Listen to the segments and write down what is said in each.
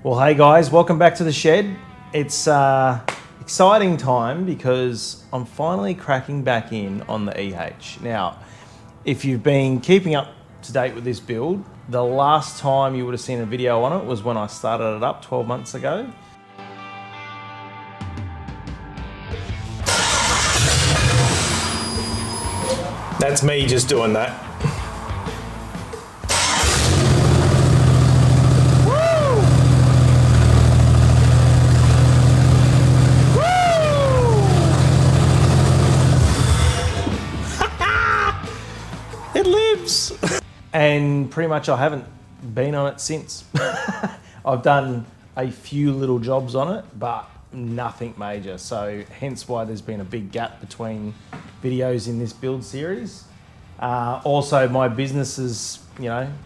Well, hey guys, welcome back to the shed. It's exciting time because I'm finally cracking back in on the EH. Now, if you've been keeping up to date with this build, the last time you would have seen a video on it was when I started it up 12 months ago. That's me just doing that. It lives! And pretty much I haven't been on it since. I've done a few little jobs on it, but nothing major. So hence why there's been a big gap between videos in this build series. Also my business has,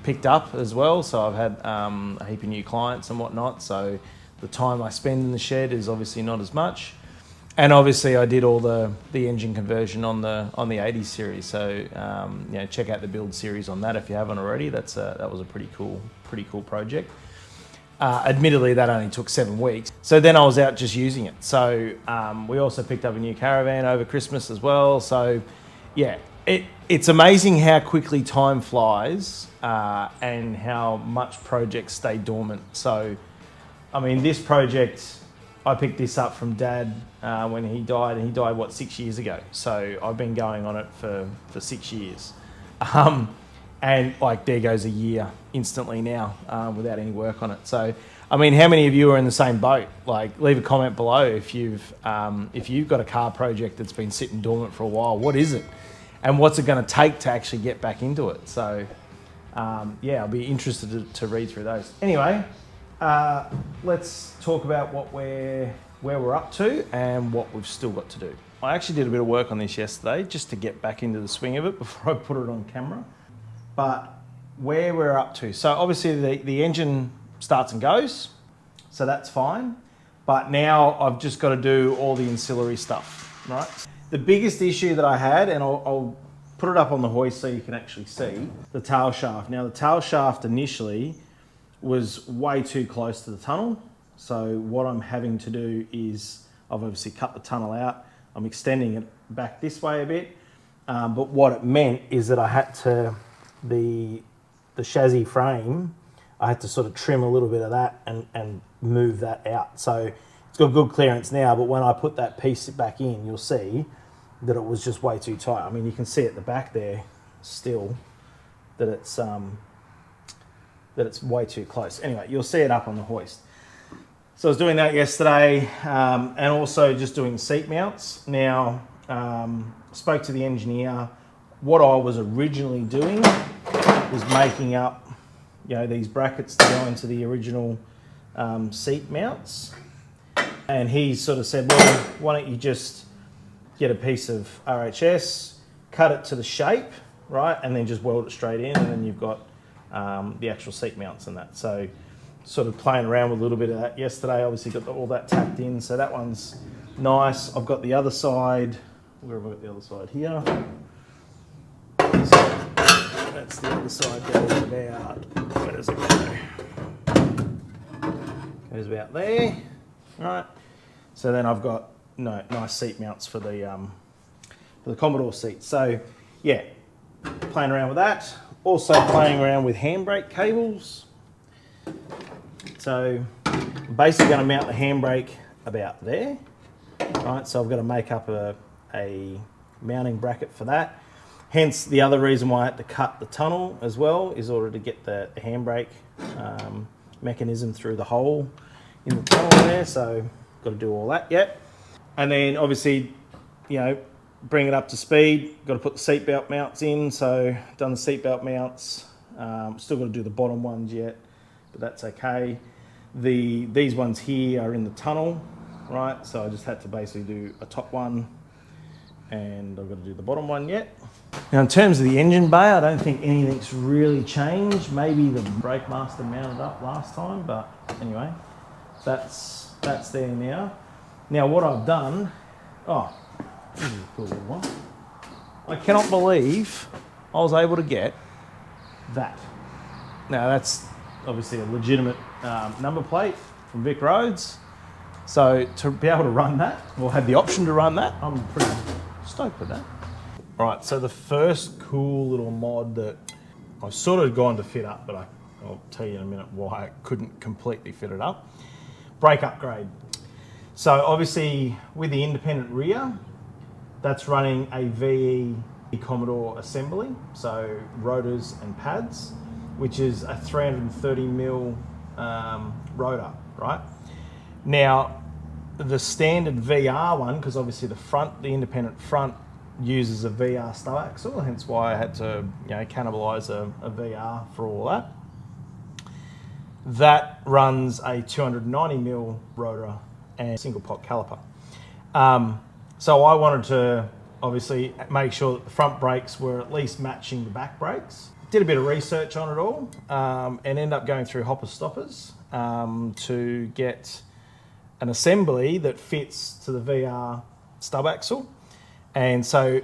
picked up as well. So I've had a heap of new clients and whatnot. So the time I spend in the shed is obviously not as much. And obviously I did all the engine conversion on the 80 series. So check out the build series on that if you haven't already. That was a pretty cool project. Admittedly, that only took 7 weeks. So then I was out just using it. So we also picked up a new caravan over Christmas as well. So yeah, it's amazing how quickly time flies and how much projects stay dormant. So, I mean, this project, I picked this up from Dad when he died, and he died, 6 years ago? So I've been going on it for 6 years. And like there goes a year instantly now without any work on it. So, I mean, how many of you are in the same boat? Like, leave a comment below if you've got a car project that's been sitting dormant for a while. What is it? And what's it going to take to actually get back into it? So, yeah, I'll be interested to read through those. Anyway, let's talk about where we're up to and what we've still got to do. I actually did a bit of work on this yesterday just to get back into the swing of it before I put it on camera. But where we're up to, so obviously the engine starts and goes, so that's fine. But now I've just got to do all the ancillary stuff, right? The biggest issue that I had, and I'll put it up on the hoist so you can actually see, the tail shaft. Now the tail shaft initially was way too close to the tunnel. So what I'm having to do is I've obviously cut the tunnel out. I'm extending it back this way a bit. But what it meant is that I had to, the chassis frame, I had to sort of trim a little bit of that and move that out. So it's got good clearance now, but when I put that piece back in, you'll see that it was just way too tight. I mean, you can see at the back there still that it's way too close. Anyway, you'll see it up on the hoist. So I was doing that yesterday and also just doing seat mounts. Now, spoke to the engineer. What I was originally doing was making up, these brackets to go into the original seat mounts. And he sort of said, well, why don't you just get a piece of RHS, cut it to the shape, right? And then just weld it straight in, and then you've got the actual seat mounts and that. So sort of playing around with a little bit of that yesterday. Obviously got all that tacked in, so that one's nice. I've got the other side. Where have I got the other side? Here. So that's the other side. Goes about, where does it go? Goes about there. Right. So then I've got nice seat mounts for the Commodore seat. So yeah, playing around with that. Also playing around with handbrake cables. So I'm basically going to mount the handbrake about there. Right, so I've got to make up a mounting bracket for that. Hence the other reason why I had to cut the tunnel as well, is in order to get the handbrake mechanism through the hole in the tunnel there. So got to do all that yet. And then obviously, bring it up to speed. Got to put the seatbelt mounts in. So done the seatbelt mounts. Still got to do the bottom ones yet, but that's okay. These ones here are in the tunnel, right? So I just had to basically do a top one, and I've got to do the bottom one yet. Now in terms of the engine bay, I don't think anything's really changed. Maybe the brake master mounted up last time, but anyway, that's there now. Now what I've done, this is a cool little one. I cannot believe I was able to get that. Now that's obviously a legitimate number plate from Vic Roads. So to be able to run that, or have the option to run that, I'm pretty stoked with that. All right, so the first cool little mod that I've sort of gone to fit up, but I'll tell you in a minute why I couldn't completely fit it up. Brake upgrade. So obviously with the independent rear, that's running a VE Commodore assembly, so rotors and pads, which is a 330mm rotor, right? Now, the standard VR one, because obviously the independent front uses a VR stub axle, hence why I had to, cannibalize a VR for all that. That runs a 290mm rotor and single pot caliper. So I wanted to obviously make sure that the front brakes were at least matching the back brakes. Did a bit of research on it all and ended up going through Hopper Stoppers to get an assembly that fits to the VR stub axle. And so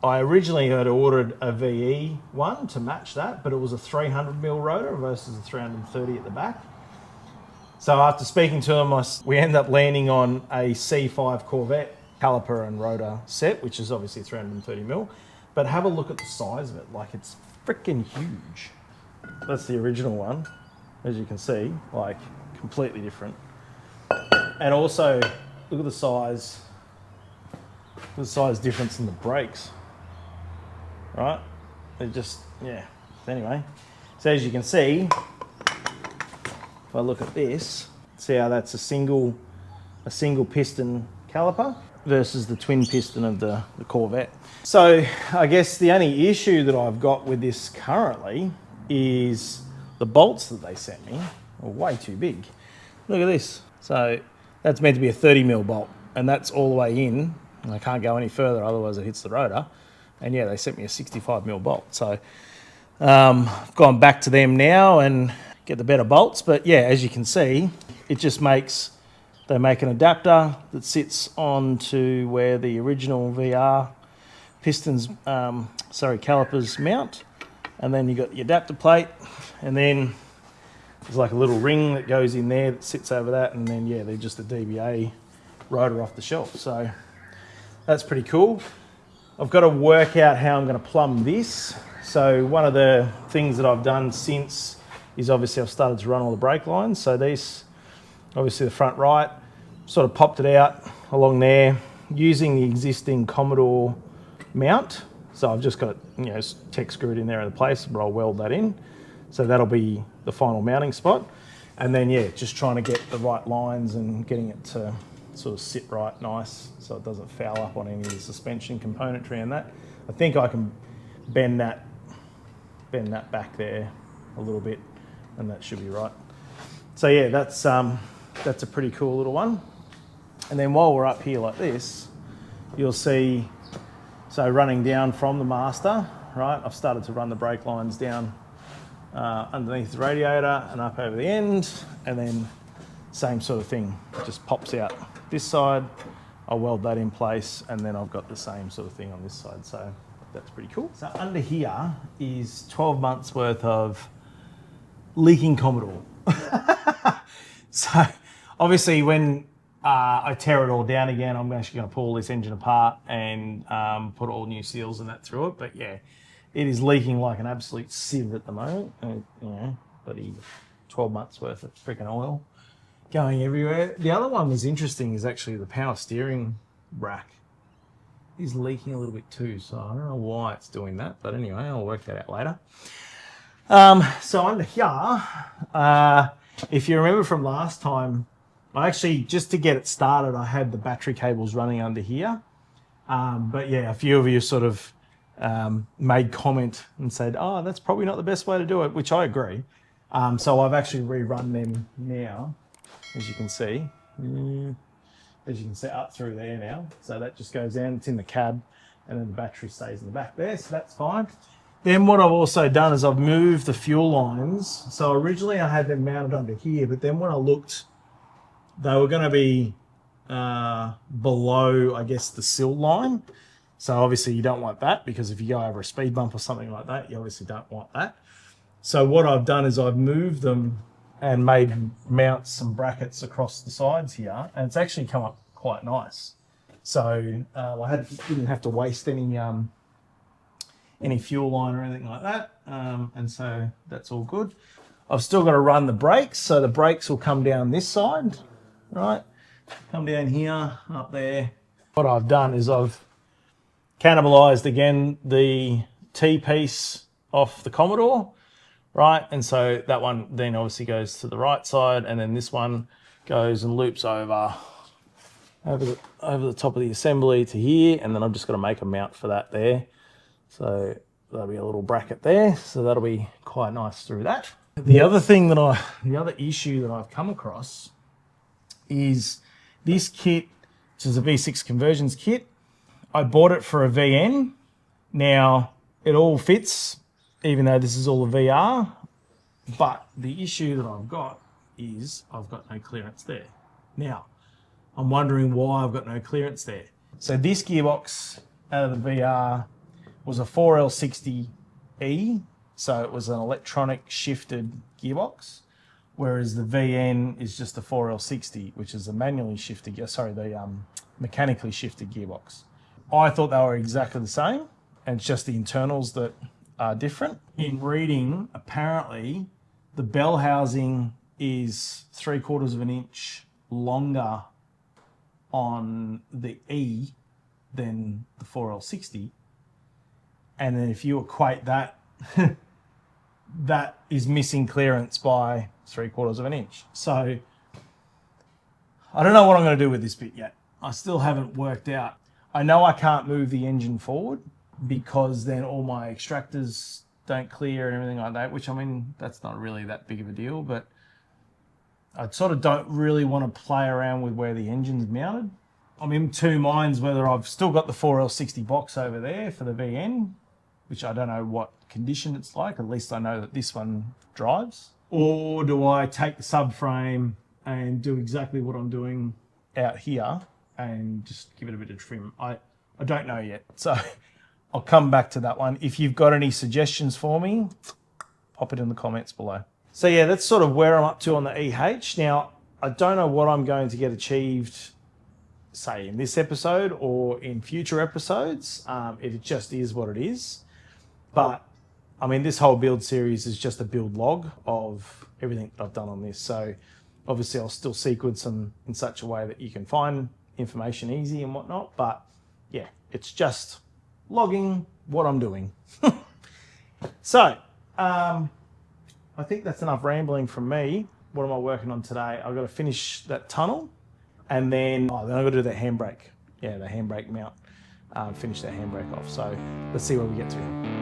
I originally had ordered a VE one to match that, but it was a 300mm rotor versus a 330 at the back. So after speaking to them, we ended up landing on a C5 Corvette caliper and rotor set, which is obviously 330mm. But have a look at the size of it, like it's freaking huge. That's the original one, as you can see, like completely different. And also, look at the size difference in the brakes, right? It just, yeah. Anyway, so as you can see, if I look at this, see how that's a single piston caliper versus the twin piston of the Corvette. So I guess the only issue that I've got with this currently is the bolts that they sent me are way too big. Look at this. So that's meant to be a 30mm bolt, and that's all the way in. And I can't go any further, otherwise it hits the rotor. And yeah, they sent me a 65mm bolt. So I've gone back to them now and get the better bolts. But yeah, as you can see, it just they make an adapter that sits onto where the original VR pistons, calipers mount. And then you got the adapter plate, and then there's like a little ring that goes in there that sits over that, and then yeah, they're just a DBA rotor off the shelf. So that's pretty cool. I've got to work out how I'm going to plumb this. So one of the things that I've done since is obviously I've started to run all the brake lines. So these, obviously the front right, sort of popped it out along there using the existing Commodore mount. So I've just got it, tech screwed in there in the place, but I'll weld that in. So that'll be the final mounting spot. And then yeah, just trying to get the right lines and getting it to sort of sit right nice so it doesn't foul up on any of the suspension componentry and that. I think I can bend that back there a little bit and that should be right. So yeah, that's a pretty cool little one. And then while we're up here like this, you'll see, so running down from the master, right, I've started to run the brake lines down underneath the radiator and up over the end, and then same sort of thing, it just pops out this side, I'll weld that in place, and then I've got the same sort of thing on this side, so that's pretty cool. So under here is 12 months worth of leaking Commodore. So obviously when I tear it all down again, I'm actually going to pull this engine apart and put all new seals and that through it, but yeah, it is leaking like an absolute sieve at the moment. Bloody 12 months worth of freaking oil going everywhere. The other one that's interesting is actually the power steering rack is leaking a little bit too, so I don't know why it's doing that, but anyway, I'll work that out later. So under here, if you remember from last time, I actually, just to get it started, I had the battery cables running under here. But yeah, a few of you sort of made comment and said, oh, that's probably not the best way to do it, which I agree. So I've actually rerun them now, as you can see. As you can see, up through there now. So that just goes down, it's in the cab, and then the battery stays in the back there, so that's fine. Then what I've also done is I've moved the fuel lines. So originally I had them mounted under here, but then when I looked, they were going to be below, I guess, the sill line. So obviously you don't want that, because if you go over a speed bump or something like that, you obviously don't want that. So what I've done is I've moved them and mount some brackets across the sides here, and it's actually come up quite nice. So didn't have to waste any fuel line or anything like that, and so that's all good. I've still got to run the brakes, so the brakes will come down this side, right? Come down here, up there. What I've done is I've cannibalized again the T-piece off the Commodore, right? And so that one then obviously goes to the right side, and then this one goes and loops over the top of the assembly to here, and then I've just got to make a mount for that there. So that'll be a little bracket there, so that'll be quite nice through that. The other issue that I've come across is this kit, which is a V6 conversions kit. I bought it for a VN. Now, it all fits, even though this is all a VR, but the issue that I've got is I've got no clearance there. Now, I'm wondering why I've got no clearance there. So this gearbox out of the VR was a 4L60E, so it was an electronic shifted gearbox, whereas the VN is just a 4L60, which is a manually shifted, mechanically shifted gearbox. I thought they were exactly the same, and it's just the internals that are different. In reading, apparently, the bell housing is 3/4 of an inch longer on the E than the 4L60. And then if you equate that, that is missing clearance by 3/4 of an inch. So I don't know what I'm going to do with this bit yet. I still haven't worked out. I know I can't move the engine forward because then all my extractors don't clear and everything like that, which, I mean, that's not really that big of a deal, but I sort of don't really want to play around with where the engine's mounted. I'm in two minds whether I've still got the 4L60 box over there for the VN, which I don't know what condition it's like. At least I know that this one drives. Or do I take the subframe and do exactly what I'm doing out here and just give it a bit of trim? I don't know yet. So I'll come back to that one. If you've got any suggestions for me, pop it in the comments below. So yeah, that's sort of where I'm up to on the EH. Now, I don't know what I'm going to get achieved, say in this episode or in future episodes. It just is what it is. But I mean, this whole build series is just a build log of everything that I've done on this. So obviously I'll still sequence them in such a way that you can find information easy and whatnot. But yeah, it's just logging what I'm doing. So I think that's enough rambling from me. What am I working on today? I've got to finish that tunnel, and then I've got to do the handbrake. Yeah, the handbrake mount. Finish that handbrake off. So let's see where we get to.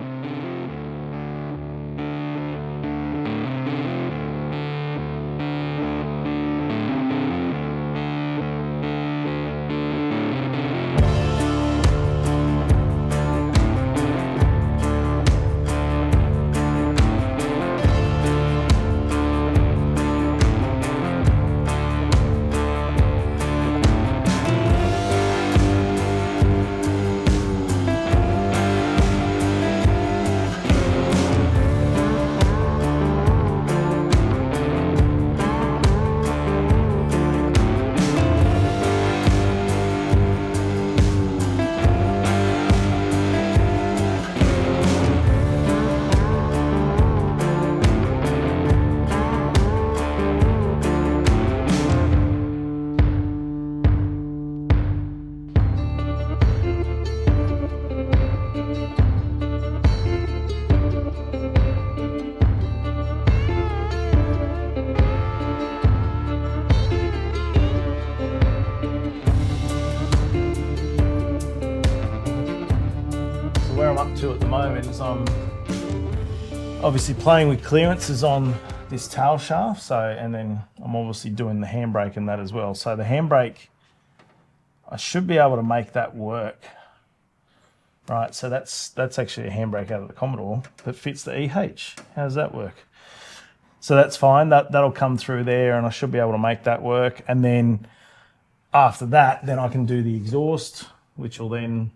At the moment is I'm obviously playing with clearances on this tail shaft, and then I'm obviously doing the handbrake and that as well. So the handbrake, I should be able to make that work, right? So that's actually a handbrake out of the Commodore that fits the EH. How does that work? So that's fine. That'll come through there, and I should be able to make that work. And then after that, then I can do the exhaust, which will then,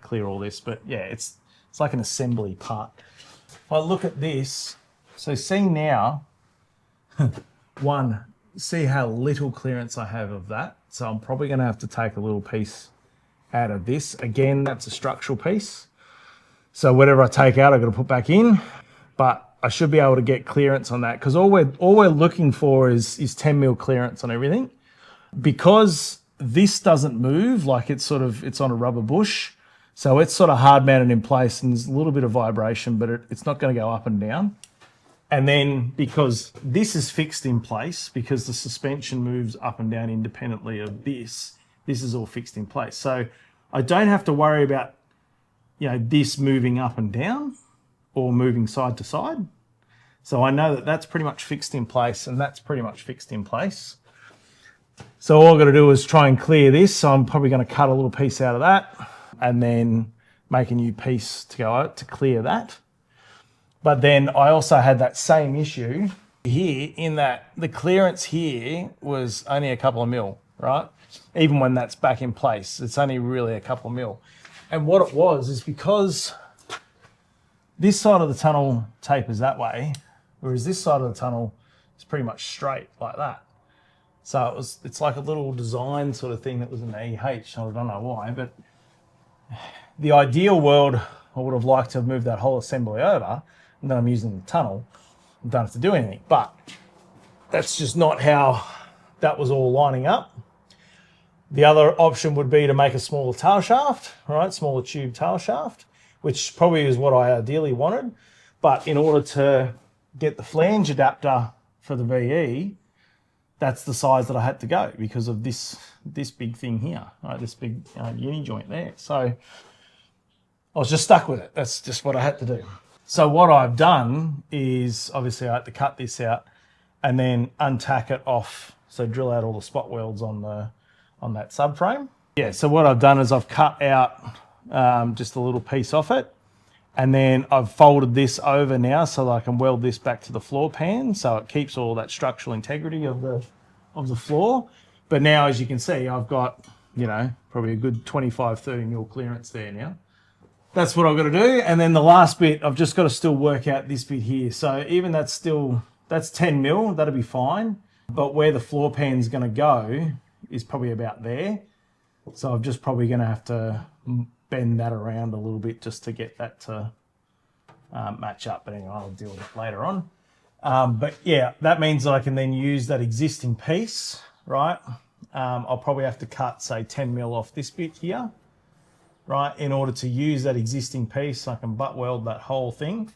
clear all this. But yeah, it's like an assembly part. If I look at this, So see now, one, see how little clearance I have of that. So I'm probably going to have to take a little piece out of this. Again, that's a structural piece. So whatever I take out, I've got to put back in. But I should be able to get clearance on that, because all we're looking for is 10 mil clearance on everything. Because this doesn't move, like it's on a rubber bush, so it's sort of hard mounted in place, and there's a little bit of vibration, but it's not going to go up and down. And then because this is fixed in place, because the suspension moves up and down independently of this is all fixed in place. So I don't have to worry about, this moving up and down or moving side to side. So I know that that's pretty much fixed in place, and that's pretty much fixed in place. So all I've got to do is try and clear this. So I'm probably going to cut a little piece out of that and then make a new piece to go out to clear that. But then I also had that same issue here, in that the clearance here was only a couple of mil, right? Even when that's back in place, it's only really a couple of mil. And what it was is because this side of the tunnel tapers that way, whereas this side of the tunnel is pretty much straight like that. So it's like a little design sort of thing that was in the EH. I don't know why, but the ideal world, I would have liked to have moved that whole assembly over, and then I'm using the tunnel. I don't have to do anything, but that's just not how that was all lining up. The other option would be to make a smaller tail shaft, right? Smaller tube tail shaft, which probably is what I ideally wanted. But in order to get the flange adapter for the VE, that's the size that I had to go because of this big thing here, right? This big uni joint there. So I was just stuck with it. That's just what I had to do. So what I've done is, obviously I had to cut this out and then untack it off. So drill out all the spot welds on that subframe. Yeah, so what I've done is I've cut out just a little piece off it, and then I've folded this over now so that I can weld this back to the floor pan, so it keeps all that structural integrity of the floor. But now, as you can see, I've got, probably a good 25, 30 mil clearance there now. That's what I've got to do. And then the last bit, I've just got to still work out this bit here. So even that's 10 mil, that'll be fine. But where the floor pan's going to go is probably about there. So I'm just probably going to have to bend that around a little bit just to get that to match up. But anyway, I'll deal with it later on. But yeah, that means that I can then use that existing piece, right? I'll probably have to cut, say, 10 mil off this bit here, right? In order to use that existing piece, I can butt weld that whole thing.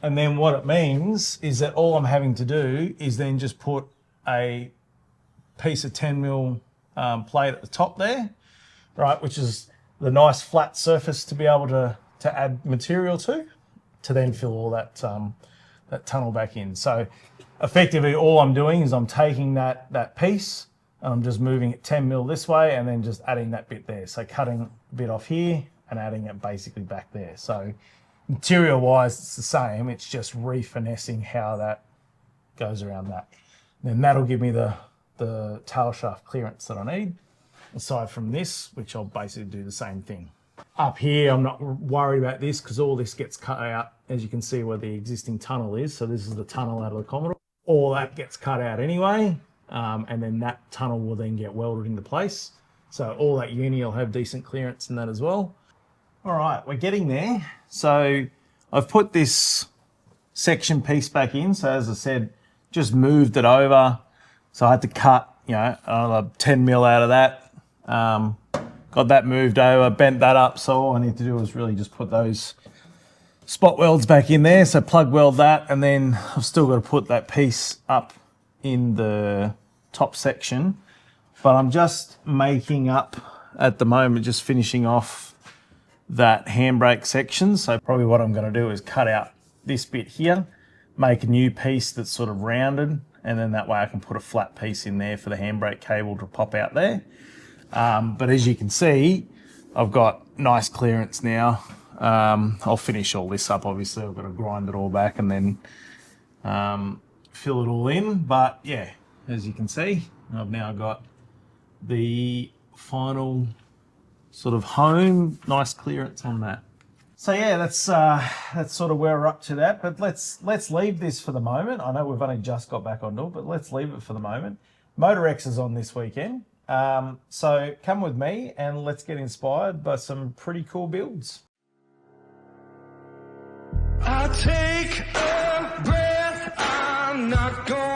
And then what it means is that all I'm having to do is then just put a piece of 10 mil plate at the top there, right? Which is the nice flat surface to be able to add material to then fill all that tunnel back in. So effectively all I'm doing is I'm taking that piece and I'm just moving it 10 mil this way and then just adding that bit there. So cutting a bit off here and adding it basically back there. So material wise, it's the same. It's just refinessing how that goes around that. Then that'll give me the tail shaft clearance that I need. Aside from this, which I'll basically do the same thing. Up here, I'm not worried about this because all this gets cut out, as you can see where the existing tunnel is. So this is the tunnel out of the Commodore. All that gets cut out anyway, and then that tunnel will then get welded into place. So all that uni will have decent clearance in that as well. All right, we're getting there. So I've put this section piece back in. So as I said, just moved it over. So I had to cut, another 10 mil out of that. Got that moved over, bent that up. So all I need to do is really just put those spot welds back in there. So plug weld that, and then I've still got to put that piece up in the top section. But I'm just making up at the moment, just finishing off that handbrake section. So probably what I'm going to do is cut out this bit here, make a new piece that's sort of rounded, and then that way I can put a flat piece in there for the handbrake cable to pop out there. But as you can see, I've got nice clearance now. I'll finish all this up, obviously. I've got to grind it all back and then fill it all in. But yeah, as you can see, I've now got the final sort of home, nice clearance on that. So yeah, that's sort of where we're up to that. But let's leave this for the moment. I know we've only just got back onto it, but let's leave it for the moment. Motorex is on this weekend. So come with me and let's get inspired by some pretty cool builds. I take a breath, I'm not going